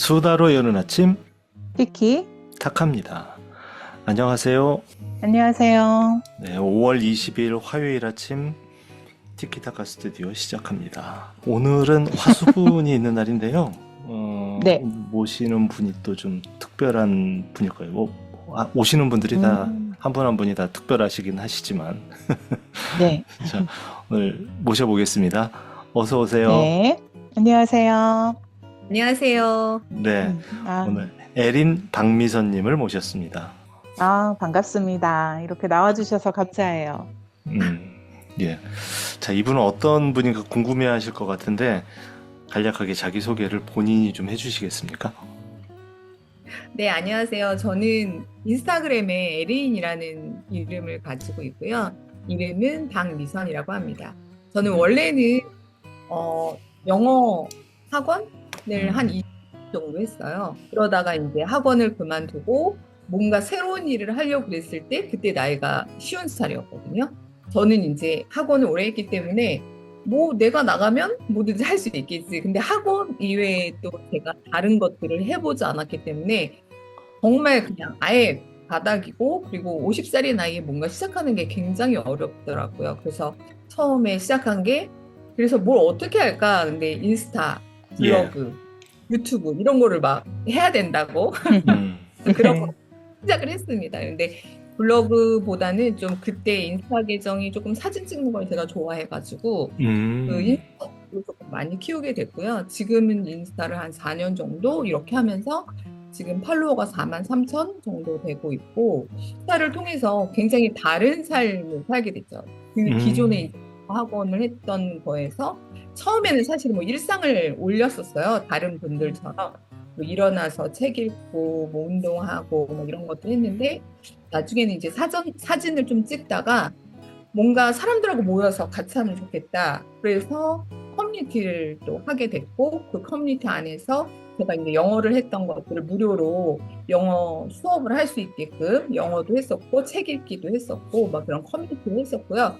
수다로 여는 아침 피키. 탁합니다. 안녕하세요. 안녕하세요. 네, 5월 20일 화요일 아침 티키타카 스튜디오 시작합니다. 오늘은 화수분이 있는 날인데요. 네. 모시는 분이 또 좀 특별한 분일 거예요. 오시는 분들이 다 한 분 한 분이 다 특별하시긴 하시지만 네. 자, 오늘 모셔보겠습니다. 어서 오세요. 네. 안녕하세요. 안녕하세요. 네, 오늘 에린 박미선님을 모셨습니다. 반갑습니다. 이렇게 나와주셔서 감사해요. 예. 자, 이분은 어떤 분인가 궁금해 하실 것 같은데, 간략하게 자기소개를 본인이 좀 해주시겠습니까? 네, 안녕하세요. 저는 인스타그램에 에린이라는 이름을 가지고 있고요. 이름은 박미선이라고 합니다. 저는 원래는 영어 학원을 한 2년 정도 했어요. 그러다가 이제 학원을 그만두고 뭔가 새로운 일을 하려고 그랬을 때 그때 나이가 50살이었거든요. 저는 이제 학원을 오래 했기 때문에 뭐 내가 나가면 뭐든지 할 수 있겠지. 근데 학원 이외에 또 제가 다른 것들을 해보지 않았기 때문에 정말 그냥 아예 바닥이고, 그리고 50살의 나이에 뭔가 시작하는 게 굉장히 어렵더라고요. 그래서 처음에 시작한 게, 그래서 뭘 어떻게 할까? 근데 인스타, 블로그, 유튜브 이런 거를 막 해야 된다고 그런 거 시작을 했습니다. 근데 블로그보다는 좀 그때 인스타 계정이 조금 사진 찍는 걸 제가 좋아해가지고 그 인스타를 조금 많이 키우게 됐고요. 지금은 인스타를 한 4년 정도 이렇게 하면서 지금 팔로워가 43,000 정도 되고 있고, 인스타를 통해서 굉장히 다른 삶을 살게 됐죠. 그 기존에 학원을 했던 거에서 처음에는 사실 뭐 일상을 올렸었어요. 다른 분들처럼 뭐 일어나서 책 읽고 뭐 운동하고 뭐 이런 것도 했는데, 나중에는 이제 사진을 좀 찍다가 뭔가 사람들하고 모여서 같이 하면 좋겠다. 그래서 커뮤니티를 또 하게 됐고, 그 커뮤니티 안에서 제가 이제 영어를 했던 것들을 무료로 영어 수업을 할 수 있게끔 영어도 했었고, 책 읽기도 했었고, 막 그런 커뮤니티도 했었고요.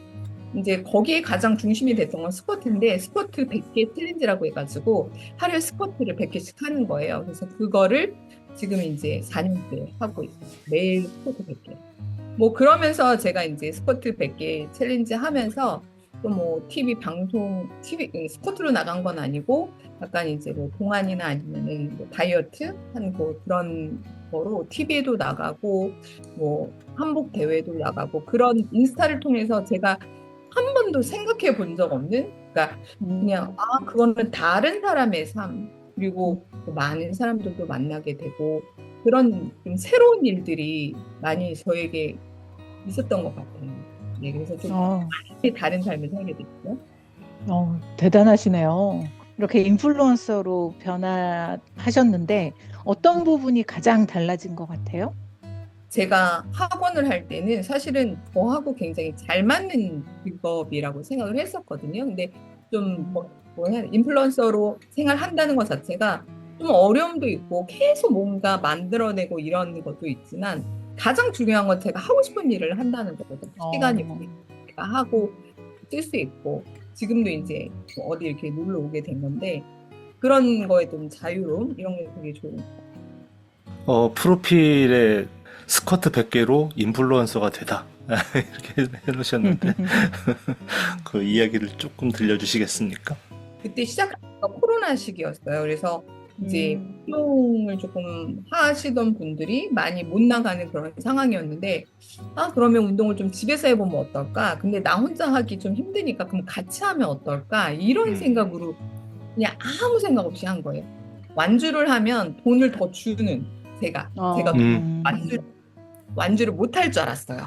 이제 거기에 가장 중심이 됐던 건 스쿼트인데, 스쿼트 100개 챌린지라고 해가지고 하루에 스쿼트를 100개씩 하는 거예요. 그래서 그거를 지금 이제 4년째 하고 있어요. 매일 스쿼트 100개. 뭐 그러면서 제가 이제 스쿼트 100개 챌린지 하면서 또 뭐 TV 방송, 스쿼트로 나간 건 아니고 약간 이제 뭐 동안이나 아니면은 뭐 다이어트 하는 거 그런 거로 TV에도 나가고 뭐 한복 대회도 나가고, 그런 인스타를 통해서 제가 한 번도 생각해 본 적 없는, 그러니까 그냥 그거는 다른 사람의 삶, 그리고 또 많은 사람들도 만나게 되고, 그런 좀 새로운 일들이 많이 저에게 있었던 것 같아요. 네, 그래서 좀 많이 다른 삶을 살게 됐죠. 대단하시네요. 이렇게 인플루언서로 변화하셨는데 어떤 부분이 가장 달라진 것 같아요? 제가 학원을 할 때는 사실은 저하고 굉장히 잘 맞는 직업이라고 생각을 했었거든요. 근데 좀 인플루언서로 생활한다는 것 자체가 좀 어려움도 있고 계속 뭔가 만들어내고 이런 것도 있지만, 가장 중요한 건 제가 하고 싶은 일을 한다는 거거든요. 시간이 제가 하고 쓸 수 있고, 지금도 이제 어디 이렇게 놀러 오게 된 건데, 그런 거에 좀 자유로움 이런 게 되게 좋은 것 같아요. 프로필에 스쿼트 100개로 인플루언서가 되다. 이렇게 해놓으셨는데, 그 이야기를 조금 들려주시겠습니까? 그때 시작한 게 코로나 시기였어요. 그래서 이제 운동을 조금 하시던 분들이 많이 못 나가는 그런 상황이었는데, 그러면 운동을 좀 집에서 해보면 어떨까? 근데 나 혼자 하기 좀 힘드니까 그럼 같이 하면 어떨까? 이런 생각으로 그냥 아무 생각 없이 한 거예요. 완주를 하면 돈을 더 주는, 제가 완주를 못 할 줄 알았어요.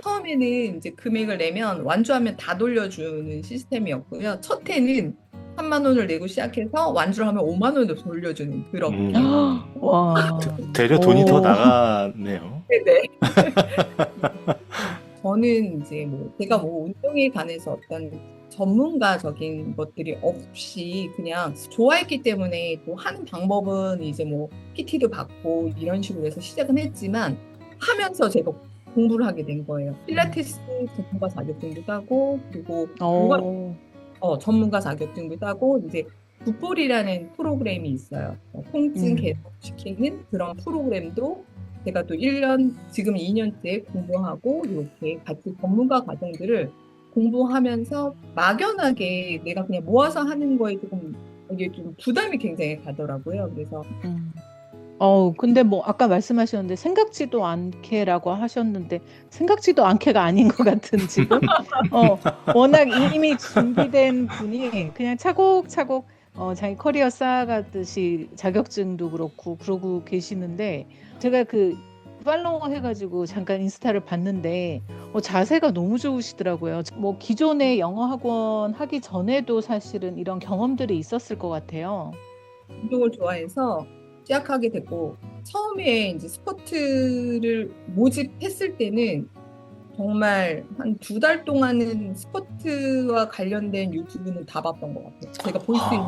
처음에는 이제 금액을 내면 완주하면 다 돌려주는 시스템이었고요. 첫 해는 3만 원을 내고 시작해서 완주를 하면 5만 원을 돌려주는 그런. 와. 되려 돈이 더 나가네요. 네네. 저는 이제 제가 운동에 관해서 어떤 전문가적인 것들이 없이 그냥 좋아했기 때문에, 또 하는 방법은 이제 PT도 받고 이런 식으로 해서 시작은 했지만, 하면서 제가 공부를 하게 된 거예요. 필라테스 전문가 자격증도 따고, 그리고 전문가 자격증도 따고 이제 굿볼이라는 프로그램이 있어요. 통증 음. 개선시키는 그런 프로그램도 제가 또 1년, 지금 2년째 공부하고 이렇게 같이 전문가 과정들을 공부하면서 막연하게 내가 그냥 모아서 하는 거에 조금 이게 좀 부담이 굉장히 가더라고요. 그래서 근데 뭐 아까 말씀하셨는데 생각지도 않게라고 하셨는데 생각지도 않게가 아닌 것 같은 지금 워낙 이미 준비된 분이 그냥 차곡차곡 자기 커리어 쌓아가듯이 자격증도 그렇고 그러고 계시는데 제가 그 팔로워 해가지고 잠깐 인스타를 봤는데 자세가 너무 좋으시더라고요. 뭐 기존에 영어 학원 하기 전에도 사실은 이런 경험들이 있었을 것 같아요. 운동을 좋아해서 시작하게 됐고 처음에 이제 스쿼트를 모집했을 때는 정말 한 2달 동안은 스쿼트와 관련된 유튜브는 다 봤던 것 같아요. 제가 볼 수 있는.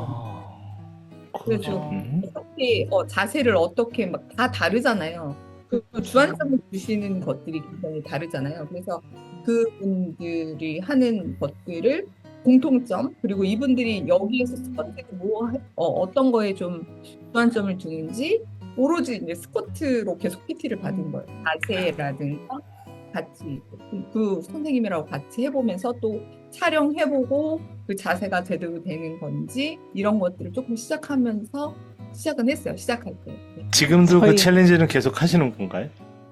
그래서 어떻게 자세를 어떻게 막 다 다르잖아요. 그 주안점을 주시는 것들이 굉장히 다르잖아요. 그래서 그분들이 하는 것들을 공통점 그리고 이분들이 여기에서 스쿼트에 어떤 거에 좀 주안점을 두는지 오로지 이제 스쿼트로 계속 PT를 받은 거예요. 자세라든가 같이 그 선생님이라고 같이 해보면서 또 촬영해보고 그 자세가 제대로 되는 건지 이런 것들을 조금 시작하면서 시작은 했어요. 시작할 때. 지금도 그 저희- 챌린지는 계속 하시는 건가요?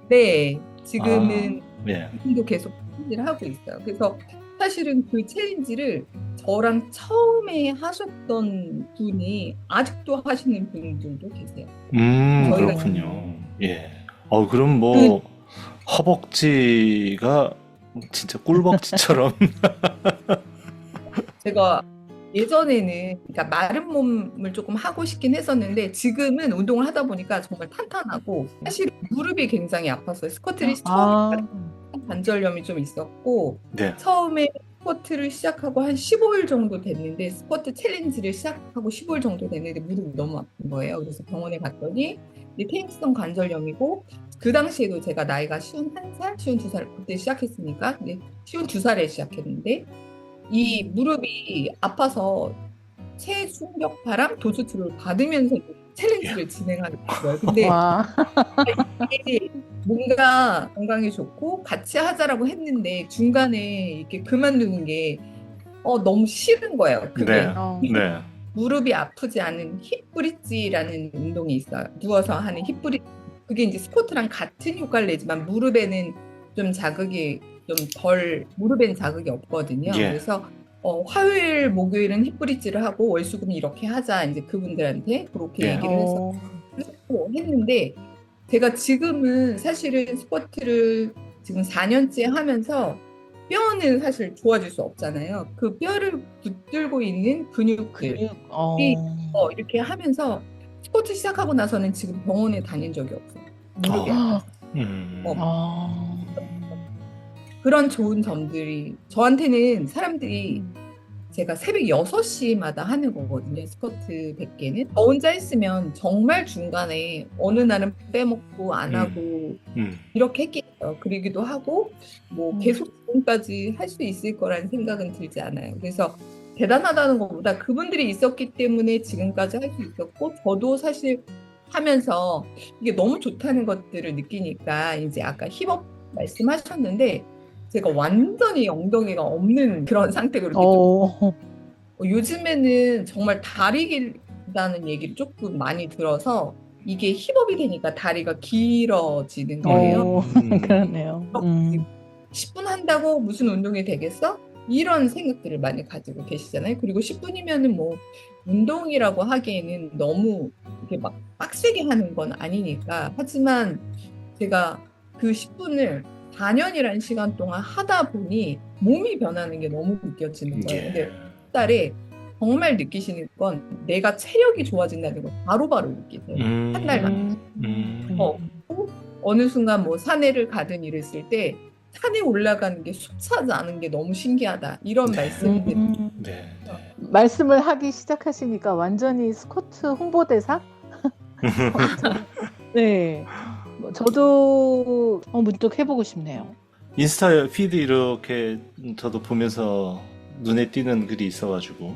네, 지금은 예. 지금도 계속 챌린지를 하고 있어요. 그래서 사실은 그 챌린지를 저랑 처음에 하셨던 분이 아직도 하시는 분들도 계세요. 저희가- 그렇군요. 예. 그럼 뭐 허벅지가 진짜 꿀벅지처럼. 제가 예전에는 그러니까 마른 몸을 조금 하고 싶긴 했었는데 지금은 운동을 하다 보니까 정말 탄탄하고 사실 무릎이 굉장히 아팠어요. 스쿼트를 처음에 관절염이 좀 있었고 네. 처음에 스쿼트를 시작하고 한 15일 정도 됐는데 스쿼트 챌린지를 시작하고 15일 정도 됐는데 무릎이 너무 아픈 거예요. 그래서 병원에 갔더니 이제 퇴행성 관절염이고 그 당시에도 제가 나이가 51살, 52살 그때 시작했으니까 이제 52살에 시작했는데 이 무릎이 아파서 체중력파랑 도수트를 받으면서 챌린지를 진행하는 거예요. 근데 와. 이게 뭔가 건강에 좋고 같이 하자라고 했는데 중간에 이렇게 그만두는 게 너무 싫은 거예요. 그게 네. 어. 네. 무릎이 아프지 않은 힙브릿지라는 운동이 있어요. 누워서 하는 힙브릿지. 그게 이제 스쿼트랑 같은 효과를 내지만 무릎에는 좀 자극이 좀 덜, 무릎에는 자극이 없거든요. 예. 그래서 화요일, 목요일은 힙브릿지를 하고 월수금 이렇게 하자 이제 그분들한테 그렇게 예. 얘기를 해서 했는데 제가 지금은 사실은 스쿼트를 지금 4년째 하면서 뼈는 사실 좋아질 수 없잖아요. 그 뼈를 붙들고 있는 근육들 이렇게 하면서 스쿼트 시작하고 나서는 지금 병원에 다닌 적이 없어요. 무릎이 아파서. 그런 좋은 점들이 저한테는 사람들이 제가 새벽 6시마다 하는 거거든요. 스쿼트 100개는. 저 혼자 했으면 정말 중간에 어느 날은 빼먹고 안 하고 이렇게 했겠어요. 그러기도 하고 뭐 계속 지금까지 할 수 있을 거라는 생각은 들지 않아요. 그래서 대단하다는 것보다 그분들이 있었기 때문에 지금까지 할 수 있었고 저도 사실 하면서 이게 너무 좋다는 것들을 느끼니까 이제 아까 힙업 말씀하셨는데 제가 완전히 엉덩이가 없는 그런 상태로 느껴요. 요즘에는 정말 다리 길다는 얘기를 조금 많이 들어서 이게 힙업이 되니까 다리가 길어지는 거예요. 그렇네요. 10분 한다고 무슨 운동이 되겠어? 이런 생각들을 많이 가지고 계시잖아요. 그리고 10분이면은 뭐 운동이라고 하기에는 너무 이렇게 막 빡세게 하는 건 아니니까. 하지만 제가 그 10분을 4년이라는 시간 동안 하다 보니 몸이 변하는 게 너무 느껴지는 거예요. 근데 한 달에 정말 느끼시는 건 내가 체력이 좋아진다는 걸 바로바로 느끼세요. 한 달만. 어느 순간 뭐 산에를 가든 이랬을 때 산에 올라가는 게 숨차지 않은 게 너무 신기하다. 이런 말씀들. 말씀을 하기 시작하시니까 완전히 스쿼트 홍보대사? 네. 저도 문득 해보고 싶네요. 인스타 피드 이렇게 저도 보면서 눈에 띄는 글이 있어가지고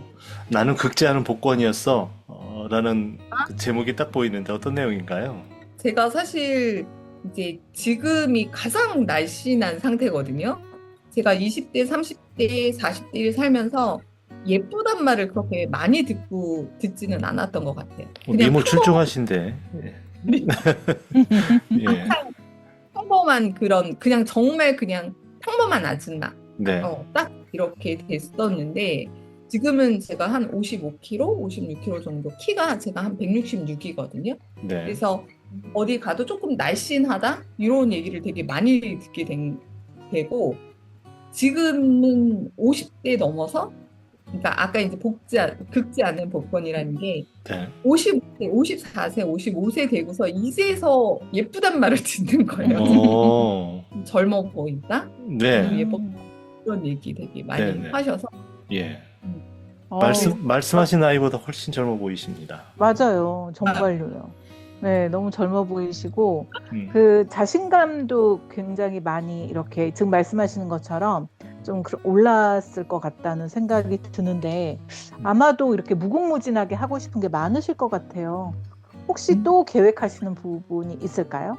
나는 극제하는 복권이었어 라는 그 제목이 딱 보이는데 어떤 내용인가요? 제가 사실 이제 지금이 가장 날씬한 상태거든요. 제가 20대, 30대, 40대를 살면서 예쁘단 말을 그렇게 많이 듣지는 않았던 것 같아요. 그냥 미모 출중하신데. 예. 평범한 그냥 정말 그냥 평범한 아줌마. 네. 딱 이렇게 됐었는데 지금은 제가 한 55kg, 56kg 정도 키가 제가 한 166이거든요. 네. 그래서 어디 가도 조금 날씬하다 이런 얘기를 되게 많이 듣게 되고 지금은 50대 넘어서 그러니까 아까 이제 극지 않는 복권이라는 게 네. 50대, 54세, 55세 되고서 이제서 예쁘단 말을 듣는 거예요. 오. 젊어 보인다? 네. 예뻐 그런 얘기 되게 많이 네네. 하셔서 예. 어, 말씀하신 나이보다 훨씬 젊어 보이십니다. 맞아요. 정말로요. 네, 너무 젊어 보이시고 음. 자신감도 굉장히 많이 이렇게 지금 말씀하시는 것처럼 좀 올랐을 것 같다는 생각이 드는데 아마도 이렇게 무궁무진하게 하고 싶은 게 많으실 것 같아요. 혹시 또 계획하시는 부분이 있을까요?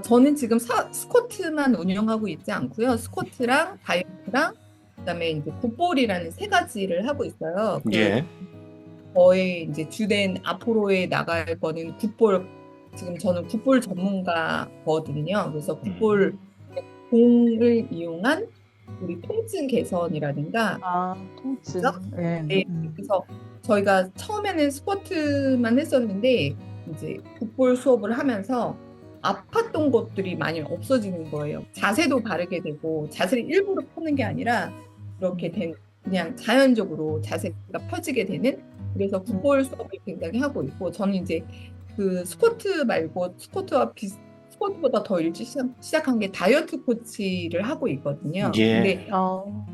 저는 지금 스쿼트만 운영하고 있지 않고요. 스쿼트랑 다이어트랑 그다음에 이제 굿볼이라는 세 가지를 하고 있어요. 예. 저의 이제 주된 앞으로의 나갈 거는 굿볼. 지금 저는 굿볼 전문가거든요. 그래서 굿볼 공을 이용한 우리 통증 개선이라든가 통증. 네. 그래서 저희가 처음에는 스쿼트만 했었는데 이제 굿볼 수업을 하면서 아팠던 것들이 많이 없어지는 거예요. 자세도 바르게 되고 자세를 일부러 펴는 게 아니라 이렇게 그냥 자연적으로 자세가 펴지게 되는 그래서 굿볼 수업을 굉장히 하고 있고 저는 이제 그 스쿼트 말고 스쿼트보다 더 일찍 시작한 게 다이어트 코치를 하고 있거든요. 예. 근데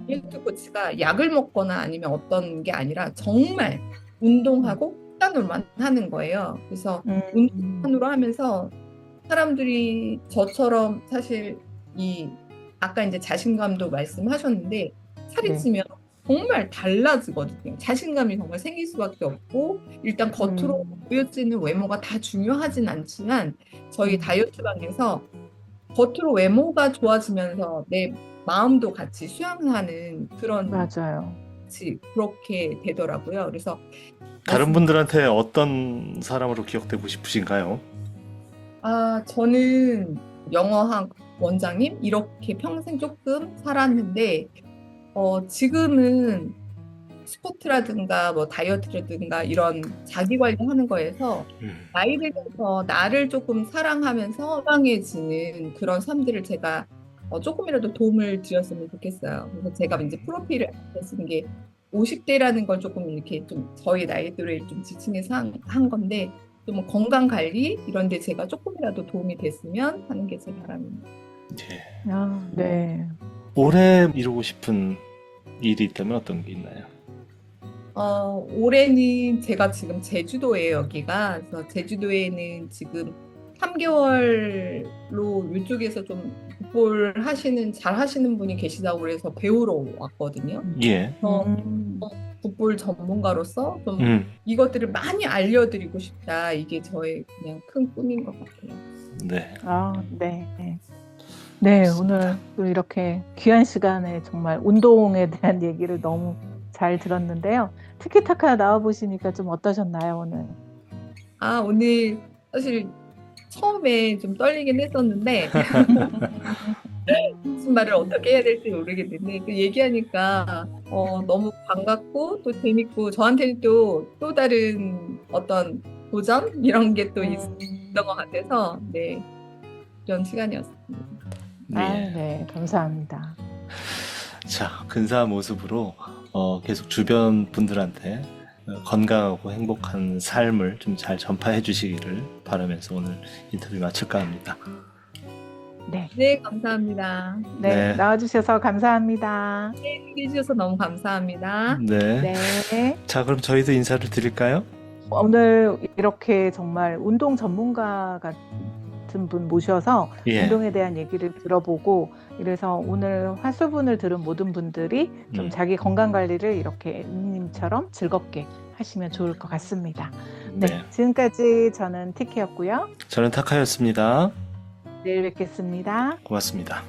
다이어트 코치가 약을 먹거나 아니면 어떤 게 아니라 정말 운동하고 식단으로만 하는 거예요. 그래서 운동으로 하면서 사람들이 저처럼 사실 아까 이제 자신감도 말씀하셨는데 살이 네. 찌면 정말 달라지거든요. 자신감이 정말 생길 수밖에 없고 일단 겉으로 보여지는 외모가 다 중요하진 않지만 저희 다이어트방에서 겉으로 외모가 좋아지면서 내 마음도 같이 수양하는 그런 맞아요. 그렇게 되더라고요. 그래서 다른 분들한테 어떤 사람으로 기억되고 싶으신가요? 저는 영어학 원장님 이렇게 평생 조금 살았는데 지금은 스포츠라든가 뭐 다이어트라든가 이런 자기 관리하는 거에서 나이 들면서 나를 조금 사랑하면서 건강해지는 그런 삶들을 제가 조금이라도 도움을 드렸으면 좋겠어요. 그래서 제가 이제 프로필을 쓰는 게 50대라는 걸 조금 이렇게 좀 저희 나이대로 좀 지칭해서 한 건데 좀 건강 관리 이런 데 제가 조금이라도 도움이 됐으면 하는 게 제 바람입니다. 예. 네. 올해 이루고 싶은 일이 있다면 어떤 게 있나요? 올해는 제가 지금 제주도예요, 여기가. 그래서 제주도에는 지금 3개월로 이쪽에서 좀 굿볼 잘 하시는 분이 계시다고 그래서 배우러 왔거든요. 예. 굿볼 전문가로서 좀 이것들을 많이 알려드리고 싶다. 이게 저의 그냥 큰 꿈인 것 같아요. 네. 네. 네, 오늘 또 이렇게 귀한 시간에 정말 운동에 대한 얘기를 너무 잘 들었는데요. 티키타카 나와보시니까 좀 어떠셨나요, 오늘? 오늘 사실 처음에 좀 떨리긴 했었는데 무슨 말을 어떻게 해야 될지 모르겠는데 그 얘기하니까 너무 반갑고 또 재밌고 저한테는 또 다른 어떤 도전 이런 게 또 있었던 것 같아서 네, 이런 시간이었습니다. 네, 감사합니다. 자, 근사한 모습으로 계속 주변 분들한테 건강하고 행복한 삶을 좀 잘 전파해 주시기를 바라면서 오늘 인터뷰 마칠까 합니다. 네, 감사합니다. 네, 나와주셔서 감사합니다. 네, 해주셔서 너무 감사합니다. 네. 자, 그럼 저희도 인사를 드릴까요? 오늘 이렇게 정말 운동 전문가 같은 같은 분 모셔서 예. 운동에 대한 얘기를 들어보고 이래서 오늘 화수분을 들은 모든 분들이 좀 자기 건강 관리를 이렇게 님처럼 즐겁게 하시면 좋을 것 같습니다. 네, 네. 지금까지 저는 티키였고요. 저는 타카였습니다. 내일 뵙겠습니다. 고맙습니다.